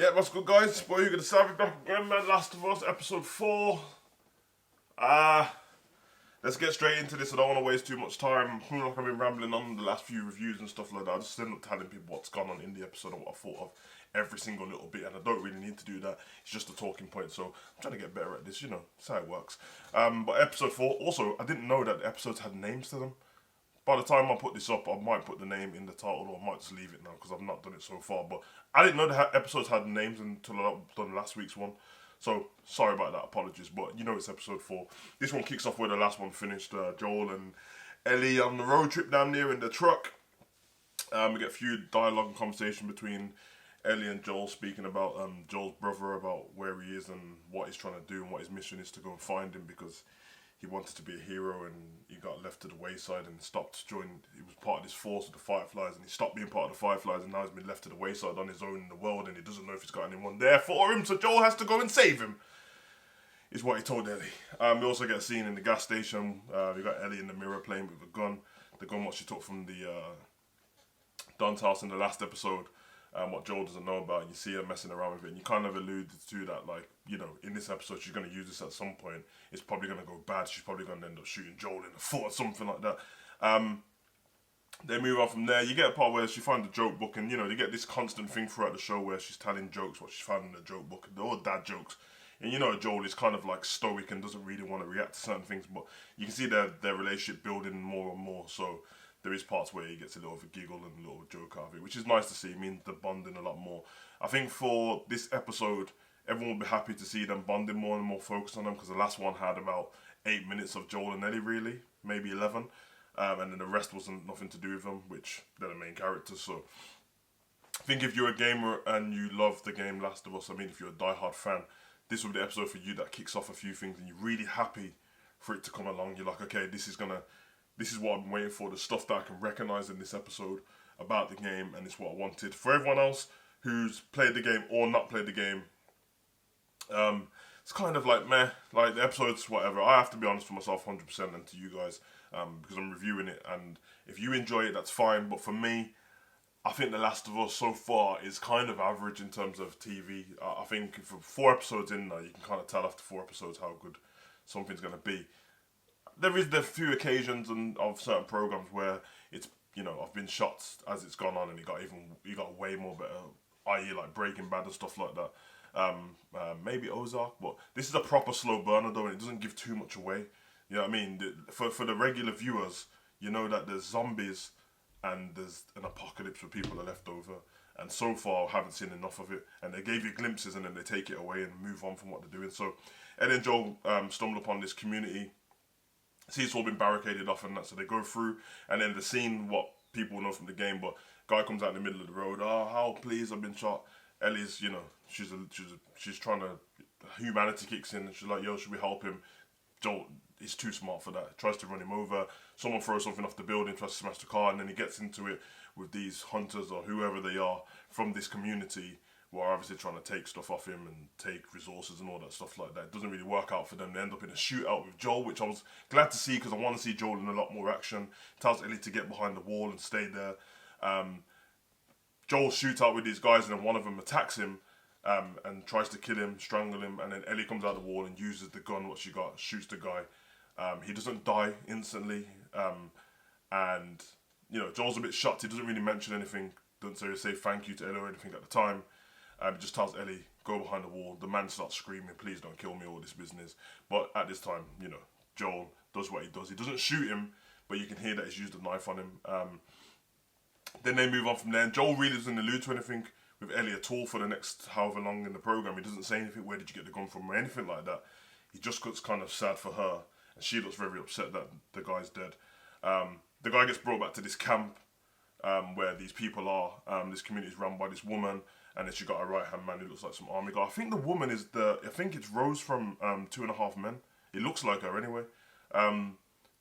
Yeah, what's good, guys? Boy, you're gonna start back again, man. Last of Us, episode 4. Uh, let's get straight into this. I don't want to waste too much time. I feel like I've been rambling on the last few reviews and stuff like that. I just end up telling people what's gone on in the episode and what I thought of every single little bit, and I don't really need to do that. It's just a talking point, so I'm trying to get better at this, that's how it works. But episode 4, also, I didn't know that the episodes had names to them. By the time I put this up, I might put the name in the title, or I might just leave it now because I've not done it so far. But I didn't know the episodes had names until I've done last week's one. So sorry about that, apologies. But it's episode 4. This one kicks off where the last one finished. Joel and Ellie on the road trip down there in the truck. We get a few dialogue and conversation between Ellie and Joel, speaking about Joel's brother, about where he is and what he's trying to do and what his mission is to go and find him, because he wanted to be a hero and he got left to the wayside and stopped joining. He was part of this force of the Fireflies and he stopped being part of the Fireflies, and now he's been left to the wayside on his own in the world, and he doesn't know if he's got anyone there for him, so Joel has to go and save him, is what he told Ellie. We also get a scene in the gas station. We got Ellie in the mirror playing with a gun. The gun what she took from the Don's house in the last episode. What Joel doesn't know about, and you see her messing around with it, and you kind of alluded to that, like, in this episode she's going to use this at some point. It's probably going to go bad. She's probably going to end up shooting Joel in the foot or something like that. They move on from there. You get a part where she finds a joke book, and you get this constant thing throughout the show where she's telling jokes, what she's found in the joke book, and they're all dad jokes. And Joel is kind of like stoic and doesn't really want to react to certain things, but you can see their relationship building more and more. So there is parts where he gets a little of a giggle and a little joke out of it, which is nice to see. It means they're bonding a lot more. I think for this episode, everyone will be happy to see them bonding more and more focused on them, because the last one had about 8 minutes of Joel and Ellie, really, maybe 11, and then the rest wasn't nothing to do with them, which they're the main characters. So I think if you're a gamer and you love the game Last of Us, if you're a diehard fan, this will be the episode for you that kicks off a few things, and you're really happy for it to come along. You're like, okay, this is what I'm waiting for, the stuff that I can recognise in this episode about the game, and it's what I wanted. For everyone else who's played the game or not played the game, it's kind of like meh, like the episodes, whatever. I have to be honest with myself 100% and to you guys, because I'm reviewing it, and if you enjoy it, that's fine, but for me, I think The Last of Us so far is kind of average in terms of TV. I think for 4 episodes in now, you can kind of tell after 4 episodes how good something's going to be. There few occasions of certain programs where it's I've been shocked as it's gone on, and it got way more better, i.e. like Breaking Bad and stuff like that. Maybe Ozark, but this is a proper slow burner though, and it doesn't give too much away. You know what I mean? For the regular viewers, that there's zombies and there's an apocalypse where people are left over, and so far I haven't seen enough of it, and they gave you glimpses and then they take it away and move on from what they're doing. So Ed and Joel stumble upon this community. See, it's all been barricaded off and that, so they go through, and then the scene, what people know from the game, but guy comes out in the middle of the road, how please, I've been shot. Ellie's, she's trying to, humanity kicks in, and she's like, yo, should we help him? Joel is too smart for that, tries to run him over, someone throws something off the building, tries to smash the car, and then he gets into it with these hunters, or whoever they are, from this community, who are obviously trying to take stuff off him and take resources and all that stuff like that. It doesn't really work out for them. They end up in a shootout with Joel, which I was glad to see, because I want to see Joel in a lot more action. Tells Ellie to get behind the wall and stay there. Joel shoots out with these guys, and then one of them attacks him and tries to kill him, strangle him, and then Ellie comes out the wall and uses the gun, what she got, shoots the guy. He doesn't die instantly, and Joel's a bit shocked. He doesn't really mention anything, doesn't say thank you to Ellie or anything at the time. He just tells Ellie, go behind the wall. The man starts screaming, please don't kill me, all this business. But at this time, Joel does what he does. He doesn't shoot him, but you can hear that he's used a knife on him. Then they move on from there, and Joel really doesn't allude to anything with Ellie at all for the next however long in the program. He doesn't say anything, where did you get the gun from, or anything like that. He just gets kind of sad for her, and she looks very upset that the guy's dead. The guy gets brought back to this camp where these people are. This community is run by this woman, and then she got a right-hand man who looks like some army guy. I think the woman is I think it's Rose from 2.5 Men. It looks like her anyway.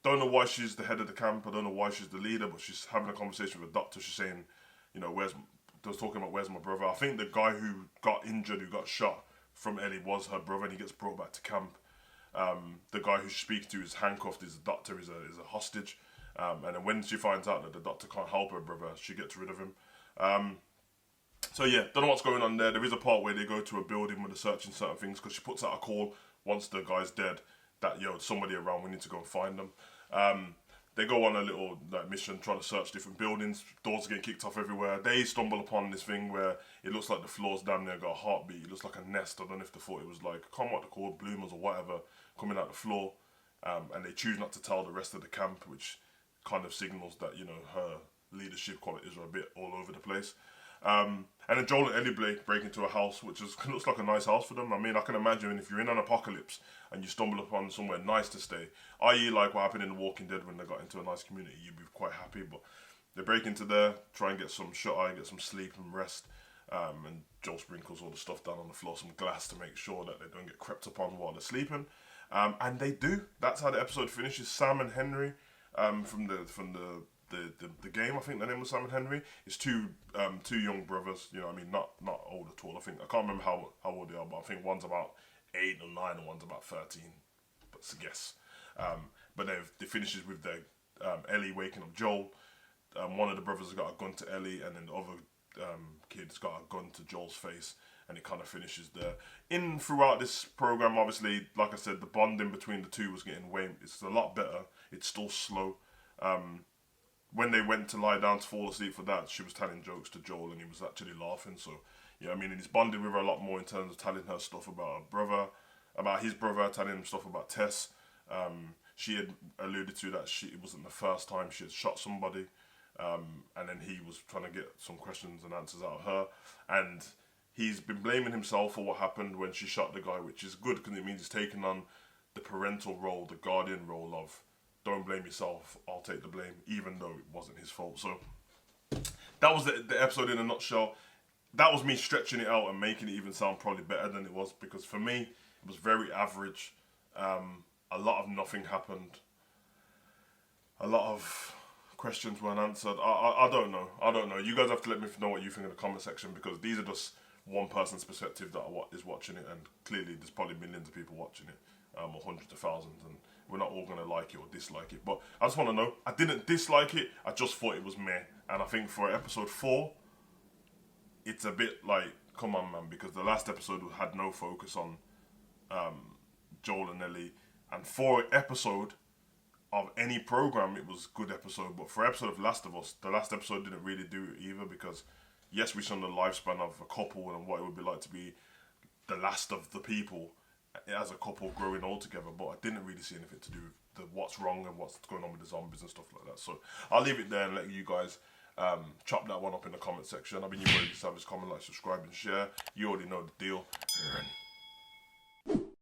Don't know why she's the head of the camp. I don't know why she's the leader, but she's having a conversation with the doctor. She's saying, talking about where's my brother. I think the guy who got injured, who got shot from Ellie, was her brother, and he gets brought back to camp. The guy who she speaks to is handcuffed, is a doctor, is a hostage. And then when she finds out that the doctor can't help her brother, she gets rid of him. So yeah, don't know what's going on there. There is a part where they go to a building where they're searching certain things because she puts out a call once the guy's dead that somebody around, we need to go and find them. They go on a little mission trying to search different buildings. Doors are getting kicked off everywhere. They stumble upon this thing where it looks like the floor's damn near got a heartbeat. It looks like a nest. I don't know if they thought it was like, I can't remember what they're called, bloomers or whatever, coming out the floor. And they choose not to tell the rest of the camp, which kind of signals that, her leadership qualities are a bit all over the place. And then Joel and Ellie break into a house, which looks like a nice house for them. I mean, I can imagine if you're in an apocalypse and you stumble upon somewhere nice to stay, i.e. like what happened in The Walking Dead when they got into a nice community, you'd be quite happy. But they break into there, try and get some shut-eye, get some sleep and rest. And Joel sprinkles all the stuff down on the floor, some glass to make sure that they don't get crept upon while they're sleeping. And they do. That's how the episode finishes. Sam and Henry, from the game, I think the name was Sam and Henry. It's two young brothers. You know, what I mean, not old at all. I can't remember how old they are, but I think one's about 8 or 9, and one's about 13. But it's a guess. But they finishes with their Ellie waking up Joel. One of the brothers has got a gun to Ellie, and then the other kid's got a gun to Joel's face. And it kind of finishes there. Throughout this program, obviously, like I said, the bonding between the two was getting it's a lot better. It's still slow. When they went to lie down to fall asleep for that, she was telling jokes to Joel and he was actually laughing. So, yeah, I mean, he's bonding with her a lot more in terms of telling her stuff about her brother, about his brother, telling him stuff about Tess. She had alluded to that it wasn't the first time she had shot somebody. And then he was trying to get some questions and answers out of her. And he's been blaming himself for what happened when she shot the guy, which is good because it means he's taken on the parental role, the guardian role of don't blame yourself, I'll take the blame, even though it wasn't his fault. So that was the episode in a nutshell. That was me stretching it out and making it even sound probably better than it was, because for me, it was very average. A lot of nothing happened. A lot of questions weren't answered. I don't know. You guys have to let me know what you think in the comment section, because these are just one person's perspective that is watching it, and clearly there's probably millions of people watching it, or hundreds of thousands, and we're not all going to like it or dislike it. But I just want to know, I didn't dislike it, I just thought it was meh. And I think for episode 4, it's a bit like, come on man, because the last episode had no focus on Joel and Ellie, and for an episode of any program, it was a good episode. But for episode of Last of Us, the last episode didn't really do it either, because yes, we saw the lifespan of a couple and what it would be like to be the last of the people as a couple growing old together, but I didn't really see anything to do with what's wrong and what's going on with the zombies and stuff like that. So I'll leave it there and let you guys chop that one up in the comment section. I mean, you already established, comment, like, subscribe and share. You already know the deal.